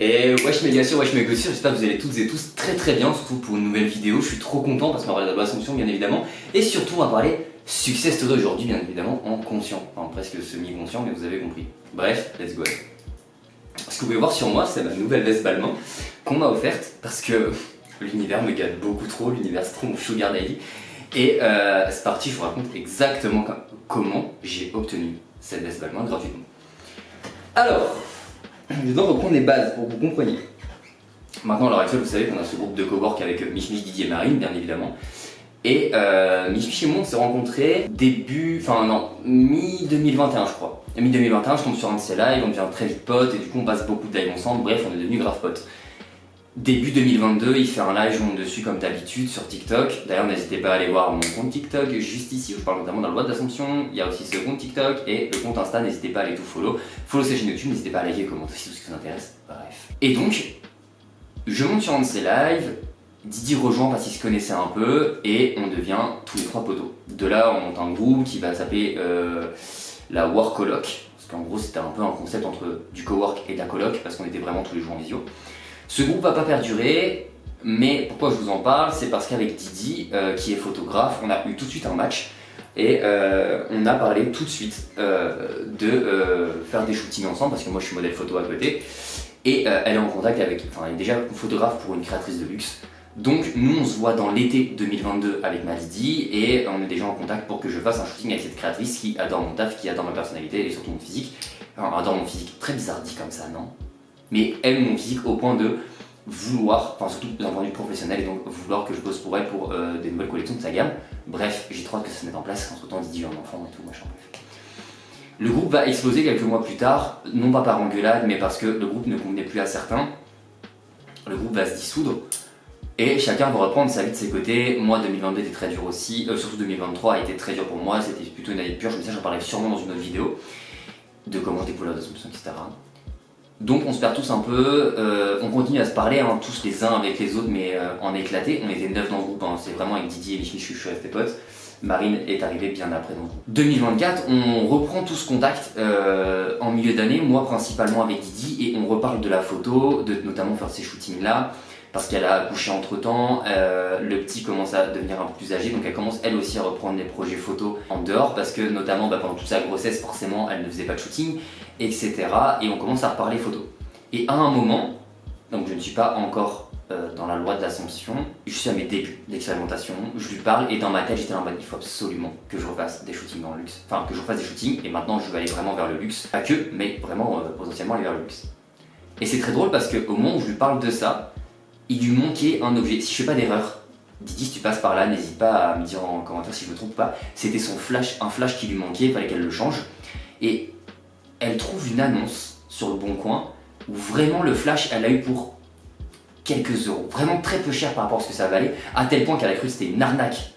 Et wesh mes gars sûr, wesh mes gossures, j'espère que vous allez toutes et tous très très bien, surtout pour une nouvelle vidéo. Je suis trop content parce qu'on va parler de la loi Assomption bien évidemment. Et surtout on va parler success story aujourd'hui bien évidemment en conscient. Enfin presque semi-conscient mais vous avez compris. Bref, let's go. Ce que vous pouvez voir sur moi, c'est ma nouvelle veste Balmain qu'on m'a offerte parce que l'univers me gâte beaucoup trop, l'univers c'est trop mon sugar daddy. Et c'est parti, je vous raconte exactement comment j'ai obtenu cette veste Balmain gratuitement. Alors, je dois reprendre les bases pour que vous compreniez. Maintenant, à l'heure actuelle, vous savez qu'on a ce groupe de cowork avec Mich, Didier et Marine, bien évidemment. Et Mich et moi, on s'est rencontrés mi-2021, je crois. Mi-2021, je tombe sur un de ses lives, on devient très vite potes et du coup, on passe beaucoup de lives ensemble. Bref, on est devenus grave potes. Début 2022, il fait un live, je monte dessus comme d'habitude sur TikTok. D'ailleurs, n'hésitez pas à aller voir mon compte TikTok juste ici où je parle notamment de la loi d'Assomption. Il y a aussi ce compte TikTok et le compte Insta, n'hésitez pas à aller tout follow. Follow sa chaîne YouTube, n'hésitez pas à liker et commenter si tout ce qui vous intéresse. Bref. Et donc, je monte sur un de ces lives, Didi rejoint parce qu'il se connaissait un peu et on devient tous les trois potos. De là, on monte un groupe qui va s'appeler la Workoloc. Parce qu'en gros, c'était un peu un concept entre du cowork et de la coloc parce qu'on était vraiment tous les jours en visio. Ce groupe va pas perdurer, mais pourquoi je vous en parle, c'est parce qu'avec Didi, qui est photographe, on a eu tout de suite un match et on a parlé tout de suite de faire des shootings ensemble parce que moi je suis modèle photo à côté et elle est en contact avec, elle est déjà photographe pour une créatrice de luxe. Donc nous on se voit dans l'été 2022 avec ma Didi et on est déjà en contact pour que je fasse un shooting avec cette créatrice qui adore mon taf, qui adore ma personnalité et surtout mon physique. Enfin, adore mon physique, très bizarre dit comme ça, non ? Mais aime mon physique au point de vouloir, enfin surtout d'un point de vue professionnel, et donc vouloir que je bosse pour elle pour des nouvelles collections de sa gamme. Bref, j'ai trop hâte que ça se mette en place, entre temps Didi a un enfant et tout, machin, bref. Le groupe va exploser quelques mois plus tard, non pas par engueulade, mais parce que le groupe ne convenait plus à certains. Le groupe va se dissoudre, et chacun va reprendre sa vie de ses côtés. Moi, 2022 était très dur aussi, surtout 2023 a été très dur pour moi, c'était plutôt une année de purge, mais ça j'en parlerai sûrement dans une autre vidéo, de comment je découvre l'Assomption, etc. Donc on se perd tous un peu, on continue à se parler, hein, tous les uns avec les autres, mais en éclaté. On était 9 dans le groupe, hein, c'est vraiment avec Didier et Mich, je suis resté pote. Marine est arrivée bien après dans le groupe. 2024, on reprend tous contact en milieu d'année, moi principalement avec Didi, et on reparle de la photo, de notamment faire ces shootings là, parce qu'elle a accouché entre temps, le petit commence à devenir un peu plus âgé, donc elle commence elle aussi à reprendre des projets photos en dehors, parce que notamment pendant toute sa grossesse, forcément elle ne faisait pas de shooting, etc. Et on commence à reparler photos. Et à un moment, donc je ne suis pas encore dans la loi de l'Assomption, je suis à mes débuts d'expérimentation, je lui parle et dans ma tête j'étais en mode il faut absolument que je refasse des shootings dans le luxe. Enfin que je refasse des shootings et maintenant je vais aller vraiment vers le luxe. Pas que, mais vraiment potentiellement aller vers le luxe. Et c'est très drôle parce qu'au moment où je lui parle de ça, il lui manquait un objet. Si je fais pas d'erreur, Didi si tu passes par là, n'hésite pas à me dire en commentaire si je me trompe pas, c'était son flash, un flash qui lui manquait, il fallait qu'elle le change. Et elle trouve une annonce sur le Bon Coin où vraiment le flash elle l'a eu pour quelques euros, vraiment très peu cher par rapport à ce que ça valait, à tel point qu'elle a cru que c'était une arnaque,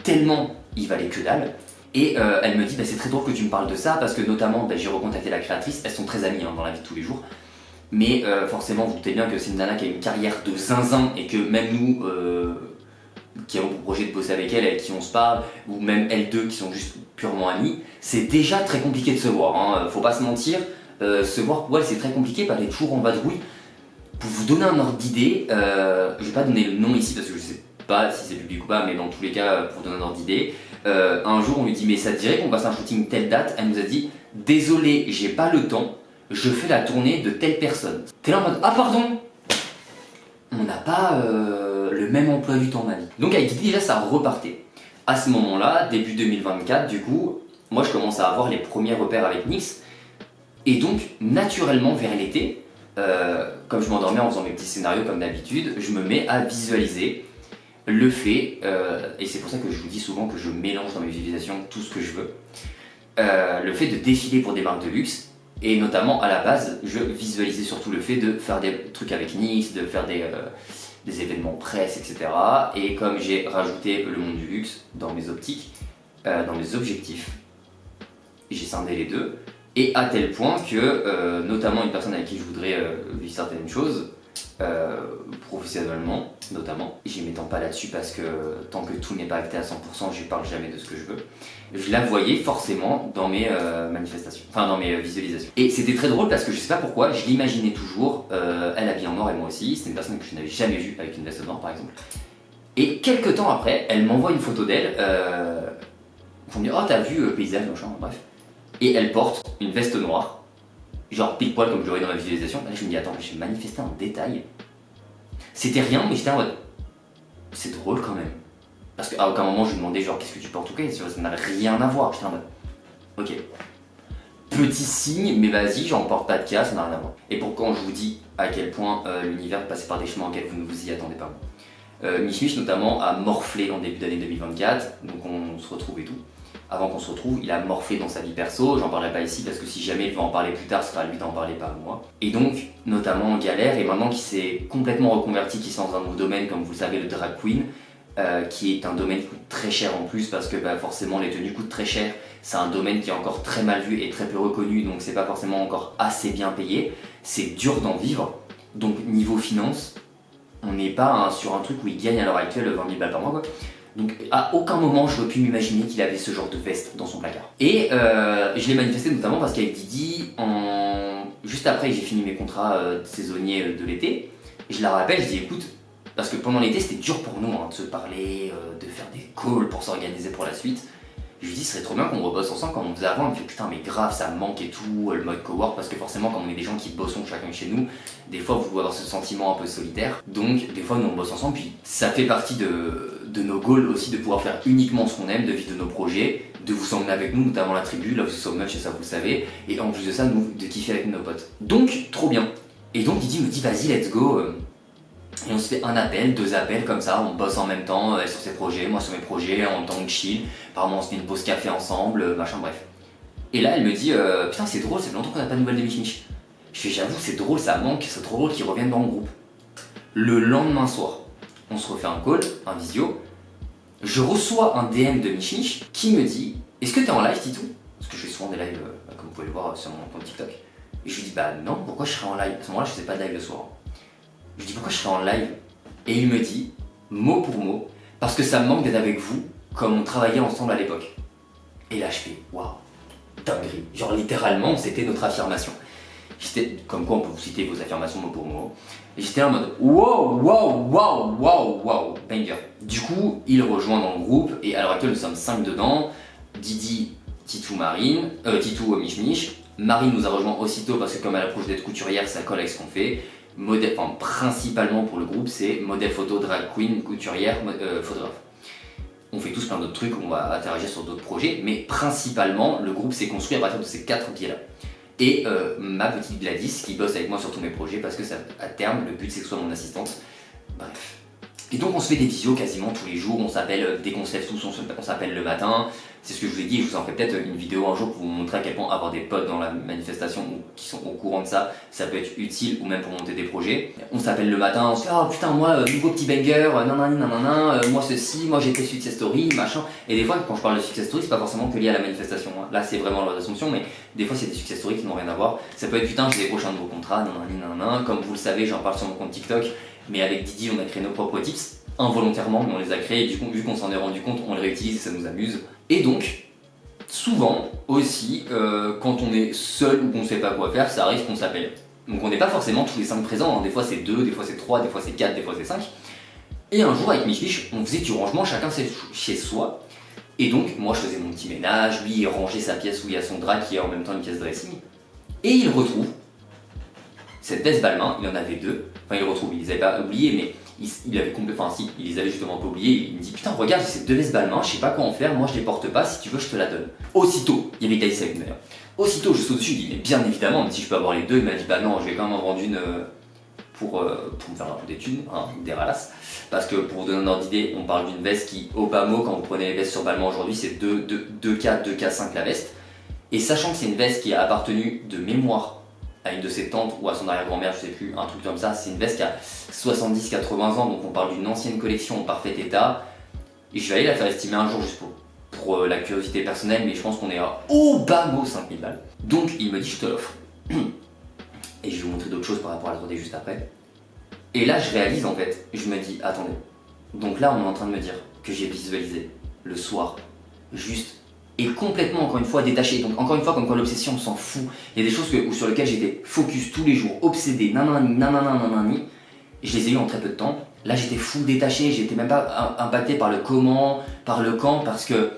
tellement il valait que dalle. Et elle me dit c'est très drôle que tu me parles de ça parce que notamment j'ai recontacté la créatrice, elles sont très amies dans la vie de tous les jours, mais forcément vous doutez bien que c'est une nana qui a une carrière de zinzin et que même nous qui avons pour projet de bosser avec elle, avec qui on se parle, ou même elles deux qui sont juste purement amies, c'est déjà très compliqué de se voir, hein. Faut pas se mentir, se voir pour elle c'est très compliqué, parce qu'elle est toujours en vadrouille. Pour vous donner un ordre d'idée, je vais pas donner le nom ici parce que je sais pas si c'est public ou pas, mais dans tous les cas, pour vous donner un ordre d'idée, un jour on lui dit mais ça te dirait qu'on fasse un shooting telle date, elle nous a dit désolé j'ai pas le temps, je fais la tournée de telle personne. T'es là en mode ah pardon, on n'a pas le même emploi du temps, ma vie. Donc avec Didi déjà ça repartait. À ce moment-là, début 2024, du coup, moi je commence à avoir les premiers repères avec Nix. Et donc, naturellement, vers l'été, comme je m'endormais en faisant mes petits scénarios comme d'habitude, je me mets à visualiser le fait, et c'est pour ça que je vous dis souvent que je mélange dans mes visualisations tout ce que je veux, le fait de défiler pour des marques de luxe. Et notamment, à la base, je visualisais surtout le fait de faire des trucs avec Nix, de faire des événements presse, etc. Et comme j'ai rajouté le monde du luxe dans mes optiques, dans mes objectifs, j'ai scindé les deux. Et à tel point que, notamment une personne avec qui je voudrais vivre certaines choses, professionnellement notamment, j'y m'étends pas là-dessus parce que tant que tout n'est pas acté à 100%, je parle jamais de ce que je veux. Je la voyais forcément dans mes manifestations, enfin dans mes visualisations. Et c'était très drôle parce que je sais pas pourquoi, je l'imaginais toujours, elle noire et moi aussi. C'est une personne que je n'avais jamais vue avec une veste noire par exemple. Et quelques temps après, elle m'envoie une photo d'elle. Pour me dire, oh t'as vu paysage, machin, bref. Et elle porte une veste noire, genre pile poil comme je l'aurais dans ma visualisation. Et là je me dis, attends, j'ai manifesté en détail. C'était rien, mais j'étais en mode, c'est drôle quand même. Parce qu'à aucun moment je lui demandais, genre, qu'est-ce que tu portes ou quoi, ça n'avait rien à voir. J'étais en mode, ok. Petit signe, mais vas-y, j'en porte pas de cas, ça n'a rien à voir. Et pour quand je vous dis à quel point l'univers passait par des chemins auxquels vous ne vous y attendez pas. Mich Mich notamment a morflé en début d'année 2024, donc on se retrouve et tout. Avant qu'on se retrouve, il a morflé dans sa vie perso, j'en parlerai pas ici parce que si jamais il veut en parler plus tard, ce sera à lui d'en parler, pas à moi. Et donc, notamment en galère, et maintenant qu'il s'est complètement reconverti, qu'il se lance dans un nouveau domaine, comme vous le savez, le drag queen, qui est un domaine qui coûte très cher en plus parce que forcément les tenues coûtent très cher. C'est un domaine qui est encore très mal vu et très peu reconnu, donc c'est pas forcément encore assez bien payé. C'est dur d'en vivre, donc niveau finance, on n'est pas sur un truc où il gagne à l'heure actuelle 20 000 balles par mois quoi. Donc à aucun moment j'aurais pu m'imaginer qu'il avait ce genre de veste dans son placard. Et je l'ai manifesté notamment parce qu'avec Didi, juste après que j'ai fini mes contrats saisonniers de l'été, je la rappelle, je dis écoute, parce que pendant l'été c'était dur pour nous de se parler, de faire des calls pour s'organiser pour la suite. Je lui dis, ce serait trop bien qu'on rebosse ensemble comme on faisait avant. Elle me fait putain, mais grave, ça me manque et tout, le mode cowork, parce que forcément, quand on est des gens qui bossons chacun chez nous, des fois, vous pouvez avoir ce sentiment un peu solitaire. Donc, des fois, nous on bosse ensemble, puis ça fait partie de nos goals aussi de pouvoir faire uniquement ce qu'on aime, de vivre de nos projets, de vous emmener avec nous, notamment la tribu, là vous so much et ça vous le savez, et en plus de ça, nous, de kiffer avec nos potes. Donc, trop bien. Et donc, Didi me dit, vas-y, let's go. Et on se fait un appel, 2 appels comme ça, on bosse en même temps, elle sur ses projets, moi sur mes projets, en temps de chill. Apparemment on se fait une pause café ensemble, machin bref. Et là elle me dit putain c'est drôle, ça fait longtemps qu'on n'a pas de nouvelles de Mich Mich. Je fais j'avoue c'est drôle, ça manque, c'est trop drôle qu'ils reviennent dans le groupe. Le lendemain soir, on se refait un call, un visio. Je reçois un DM de Mich Mich qui me dit est-ce que t'es en live Titou? Parce que je fais souvent des lives comme vous pouvez le voir sur mon compte TikTok. Et je lui dis bah non, pourquoi je serais en live? À ce moment là je faisais pas de live le soir. Je lui dis pourquoi je serais en live? Et il me dit, mot pour mot, parce que ça me manque d'être avec vous comme on travaillait ensemble à l'époque. Et là je fais, waouh, dinguerie. Genre littéralement, c'était notre affirmation. J'étais, comme quoi on peut vous citer vos affirmations mot pour mot. Et j'étais en mode, wow, wow, wow, wow, wow, banger. Du coup, il rejoint dans le groupe, et à l'heure actuelle nous sommes 5 dedans. Didi, Titou, Marine, Titou, Mich Mich. Marine nous a rejoint aussitôt parce que comme elle approche d'être couturière, ça colle avec ce qu'on fait. Modèle, enfin, principalement pour le groupe, c'est modèle photo, drag queen, couturière, photographe. On fait tous plein d'autres trucs, on va interagir sur d'autres projets, mais principalement, le groupe s'est construit à partir de ces 4 pieds-là. Et ma petite Gladys qui bosse avec moi sur tous mes projets parce que ça, à terme, le but c'est que ce soit mon assistante. Bref. Et donc on se fait des visios quasiment tous les jours, on s'appelle dès qu'on se lève tous, on s'appelle le matin. C'est ce que je vous ai dit, je vous en ferai peut-être une vidéo un jour pour vous montrer à quel point avoir des potes dans la manifestation ou qui sont au courant de ça, ça peut être utile ou même pour monter des projets. On s'appelle le matin, on se fait oh putain moi nouveau petit banger, nanana, moi ceci, moi j'ai fait success story, machin. Et des fois quand je parle de success story, c'est pas forcément que lié à la manifestation. Hein. Là c'est vraiment l'assomption, mais des fois c'est des success stories qui n'ont rien à voir. Ça peut être putain j'ai décroché un nouveau contrat, nanana, comme vous le savez j'en parle sur mon compte TikTok, mais avec Didi on a créé nos propres tips. Involontairement, mais on les a créés et du coup, vu qu'on s'en est rendu compte, on les réutilise et ça nous amuse. Et donc, souvent aussi, quand on est seul ou qu'on ne sait pas quoi faire, ça arrive qu'on s'appelle. Donc on n'est pas forcément tous les 5 présents, hein. Des fois c'est 2, des fois c'est 3, des fois c'est 4, des fois c'est 5. Et un jour avec Mich Mich, on faisait du rangement chacun chez soi. Et donc, moi je faisais mon petit ménage, lui il rangeait sa pièce où il y a son drap qui est en même temps une pièce dressing. Et il retrouve cette veste Balmain, il en avait 2. Enfin il le retrouve, il les avait pas oubliés, mais il avait complètement, enfin si, il les avait justement pas oubliés. Il me dit putain regarde j'ai ces 2 vestes Balmain, je sais pas quoi en faire, moi je les porte pas, si tu veux je te la donne. Aussitôt, il y avait Thaïs avec nous d'ailleurs. Aussitôt je saute dessus, il dit mais bien évidemment, même si je peux avoir les 2, il m'a dit bah non je vais quand même en vendre une pour me faire un peu d'études, hein, des ralasses. Parce que pour vous donner un ordre d'idée, on parle d'une veste qui au bas mot, quand vous prenez les vestes sur Balmain aujourd'hui, c'est 2K5 la veste. Et sachant que c'est une veste qui a appartenu de mémoire à une de ses tantes ou à son arrière-grand-mère, je sais plus, un truc comme ça. C'est une veste qui a 70-80 ans, donc on parle d'une ancienne collection en parfait état. Et je vais aller la faire estimer un jour juste pour la curiosité personnelle, mais je pense qu'on est à au bas mot 5000 balles. Donc il me dit je te l'offre. Et je vais vous montrer d'autres choses par rapport à la 3D juste après. Et là je réalise en fait, je me dis attendez, donc là on est en train de me dire que j'ai visualisé le soir, juste et complètement encore une fois détaché. Donc encore une fois comme quoi l'obsession on s'en fout. Il y a des choses sur lesquelles j'étais focus tous les jours, obsédé, nanani, nanana, nanani. je les ai eu en très peu de temps. Là j'étais full détaché, j'étais même pas impacté par le comment, par le quand, parce que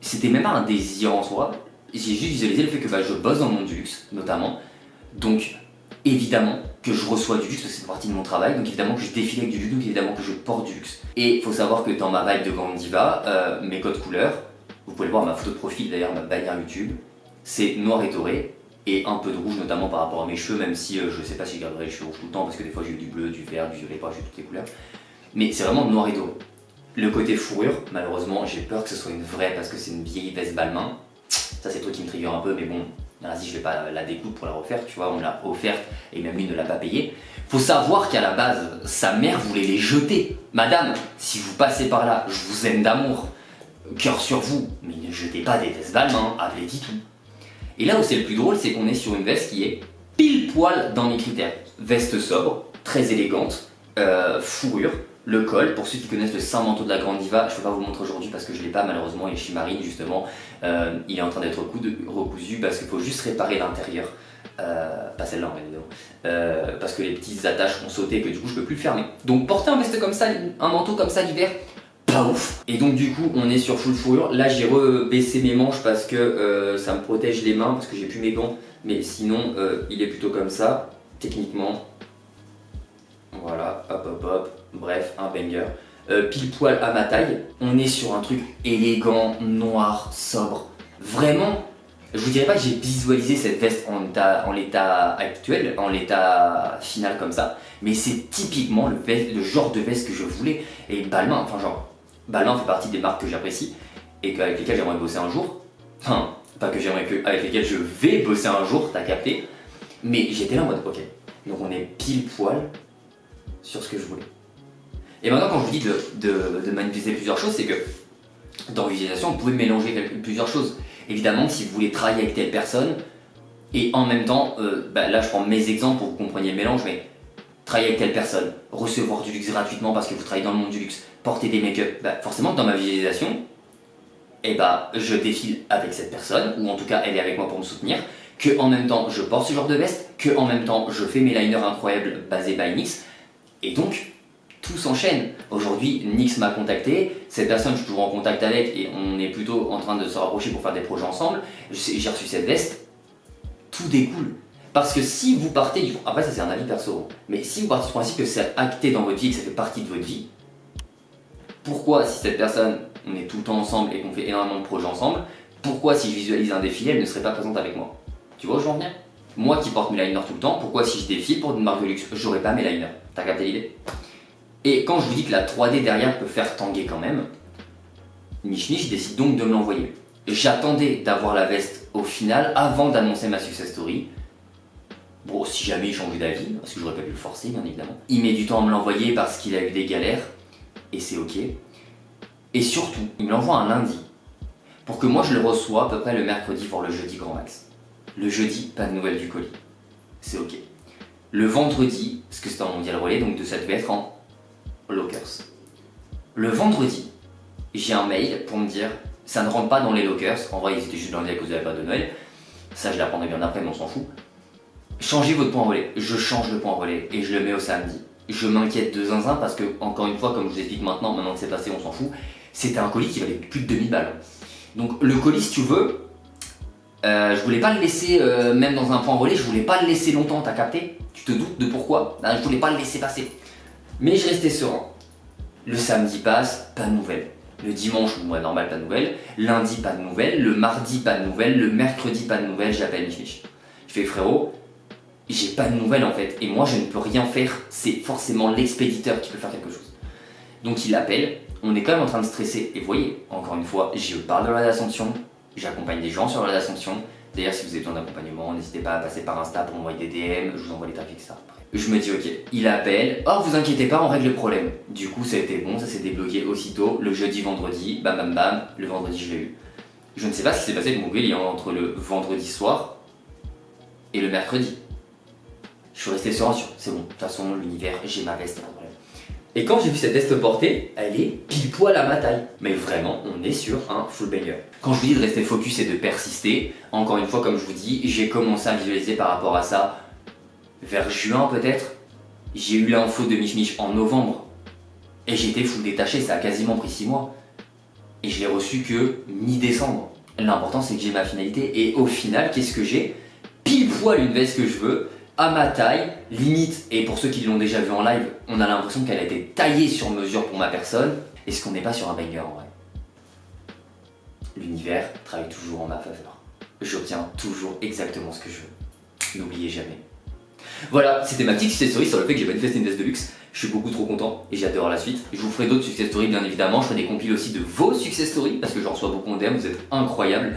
c'était même pas un désir en soi. J'ai juste visualisé le fait que je bosse dans le monde du luxe, notamment. Donc évidemment que je reçois du luxe, parce que c'est partie de mon travail, donc évidemment que je défile avec du luxe, donc évidemment que je porte du luxe. Et il faut savoir que dans ma vibe de grande diva, mes codes couleurs, vous pouvez le voir, ma photo de profil d'ailleurs, ma bannière YouTube, c'est noir et doré, et un peu de rouge notamment par rapport à mes cheveux, même si je sais pas si je garderai les cheveux rouges tout le temps, parce que des fois j'ai eu du bleu, du vert, du violet, j'ai toutes les couleurs. Mais c'est vraiment noir et doré. Le côté fourrure, malheureusement, j'ai peur que ce soit une vraie, parce que c'est une vieille veste Balmain. Ça c'est le truc qui me trigger un peu, mais bon, vas-y, je vais pas la découper pour la refaire, tu vois, on l'a offerte et même lui ne l'a pas payée. Faut savoir qu'à la base, sa mère voulait les jeter. Madame, si vous passez par là, je vous aime d'amour, cœur sur vous, mais ne jetez pas des vestes Balmain, avez dit tout. Et là où c'est le plus drôle, c'est qu'on est sur une veste qui est pile poil dans mes critères. Veste sobre, très élégante, fourrure, le col, pour ceux qui connaissent le saint manteau de la grande diva, je ne peux pas vous le montrer aujourd'hui parce que je ne l'ai pas malheureusement, il est chez Marine justement, il est en train d'être recousu parce qu'il faut juste réparer l'intérieur, pas celle-là évidemment, parce que les petites attaches ont sauté et que du coup je ne peux plus le fermer. Donc porter un veste comme ça, un manteau comme ça l'hiver, pas ouf. Et donc du coup on est sur full fourrure, là j'ai rebaissé mes manches parce que ça me protège les mains, parce que j'ai plus mes gants, mais sinon il est plutôt comme ça, techniquement. Voilà, hop hop hop, bref, un banger. Pile poil à ma taille, on est sur un truc élégant, noir, sobre. Vraiment, je vous dirais pas que j'ai visualisé cette veste en l'état actuel, en l'état final comme ça, mais c'est typiquement le genre de veste que je voulais. Et Balmain, enfin genre, Balmain fait partie des marques que j'apprécie et avec lesquelles j'aimerais bosser un jour. Enfin, pas que j'aimerais que, avec lesquelles je vais bosser un jour, t'as capté. Mais j'étais là en mode, ok, donc on est pile poil sur ce que je voulais. Et maintenant quand je vous dis de manifester plusieurs choses, c'est que dans visualisation, vous pouvez mélanger plusieurs choses. Évidemment, si vous voulez travailler avec telle personne, et en même temps, là je prends mes exemples pour que vous compreniez le mélange, mais travailler avec telle personne, recevoir du luxe gratuitement parce que vous travaillez dans le monde du luxe, porter des make-up, forcément dans ma visualisation, je défile avec cette personne, ou en tout cas elle est avec moi pour me soutenir, que en même temps je porte ce genre de veste, que en même temps je fais mes liners incroyables basés by NYX, et donc tout s'enchaîne. Aujourd'hui, NYX m'a contacté, cette personne je suis toujours en contact avec et on est plutôt en train de se rapprocher pour faire des projets ensemble. J'ai reçu cette veste, tout découle. Parce que si vous partez du... Après ça c'est un avis perso, mais si vous partez du principe que c'est acté dans votre vie, que ça fait partie de votre vie, pourquoi si cette personne, on est tout le temps ensemble et qu'on fait énormément de projets ensemble, pourquoi si je visualise un défilé, elle ne serait pas présente avec moi? Tu vois où je veux en venir? Moi qui porte mes liners tout le temps, pourquoi si je défile pour une marque de luxe, j'aurais pas mes liners? T'as capté l'idée? Et quand je vous dis que la 3D derrière peut faire tanguer quand même, Niche Niche décide donc de me l'envoyer. J'attendais d'avoir la veste au final avant d'annoncer ma success story. Bon, si jamais il changeait d'avis, parce que j'aurais pas pu le forcer bien évidemment. Il met du temps à me l'envoyer parce qu'il a eu des galères, et c'est ok. Et surtout, il me l'envoie un lundi, pour que moi je le reçois à peu près le mercredi voire le jeudi grand max. Le jeudi, pas de nouvelles du colis. C'est ok. Le vendredi, parce que c'était en mondial relais, donc ça devait être en lockers. Le vendredi, j'ai un mail pour me dire ça ne rentre pas dans les lockers. En vrai, ils étaient juste dans les à cause de la période de Noël. Ça, je l'apprendrai bien après, mais on s'en fout. Changez votre point relais. Je change le point relais et je le mets au samedi. Je m'inquiète de zinzin parce que, encore une fois, comme je vous explique maintenant que c'est passé, on s'en fout. C'était un colis qui valait plus de 2000 balles. Donc, le colis, si tu veux, je voulais pas le laisser, même dans un point relais, je voulais pas le laisser longtemps, t'as capté? Tu te doutes de pourquoi? Je voulais pas le laisser passer. Mais je restais serein. Le samedi passe, pas de nouvelles. Le dimanche, normal, pas de nouvelles. Lundi, pas de nouvelles. Le mardi, pas de nouvelles. Le mercredi, pas de nouvelles. J'appelle Niche Niche. Je fais frérot, j'ai pas de nouvelles en fait. Et moi, je ne peux rien faire. C'est forcément l'expéditeur qui peut faire quelque chose. Donc il appelle. On est quand même en train de stresser. Et vous voyez, encore une fois, je parle de la d'ascension. J'accompagne des gens sur la d'ascension. D'ailleurs, si vous avez besoin d'accompagnement, n'hésitez pas à passer par Insta pour m'envoyer des DM. Je vous envoie les trucs, etc. Je me dis ok, il appelle, oh vous inquiétez pas, on règle le problème. Du coup ça a été bon, ça s'est débloqué aussitôt, le jeudi, vendredi, bam bam bam, le vendredi je l'ai eu. Je ne sais pas ce qui s'est passé avec mon client entre le vendredi soir et le mercredi. Je suis resté serein sur, c'est bon, de toute façon l'univers, j'ai ma veste, pas de problème. Et quand j'ai vu cette veste portée, elle est pile poil à ma taille. Mais vraiment, on est sur un full banger. Quand je vous dis de rester focus et de persister, encore une fois comme je vous dis, j'ai commencé à visualiser par rapport à ça vers juin peut-être, J'ai eu l'info de Mich Mich en novembre. Et j'étais full détaché, ça a quasiment pris 6 mois. Et je l'ai reçu que mi-décembre. L'important c'est que j'ai ma finalité. Et au final, qu'est-ce que j'ai? Pile poil une veste que je veux, à ma taille, limite, et pour ceux qui l'ont déjà vu en live, on a l'impression qu'elle a été taillée sur mesure pour ma personne. Est-ce qu'on n'est pas sur un banger en vrai? L'univers travaille toujours en ma faveur. J'obtiens toujours exactement ce que je veux. N'oubliez jamais. Voilà, c'était ma petite success story sur le fait que j'ai manifesté une veste de luxe. Je suis beaucoup trop content et j'ai hâte de voir la suite. Je vous ferai d'autres success stories bien évidemment. Je ferai des compiles aussi de vos success stories parce que j'en reçois beaucoup en DM, vous êtes incroyables.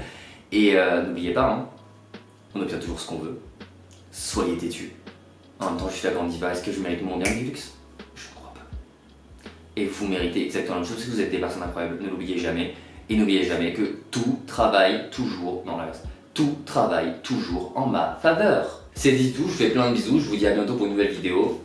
Et n'oubliez pas, hein, on obtient toujours ce qu'on veut. Soyez têtus. En même temps, je suis la grande diva. Est-ce que je mérite mon bien du luxe? Je ne crois pas. Et vous méritez exactement la même chose parce que vous êtes des personnes incroyables. Ne l'oubliez jamais. Et n'oubliez jamais que tout travaille toujours dans l'inverse. Tout travaille toujours en ma faveur. C'est dit tout, je vous fais plein de bisous, je vous dis à bientôt pour une nouvelle vidéo.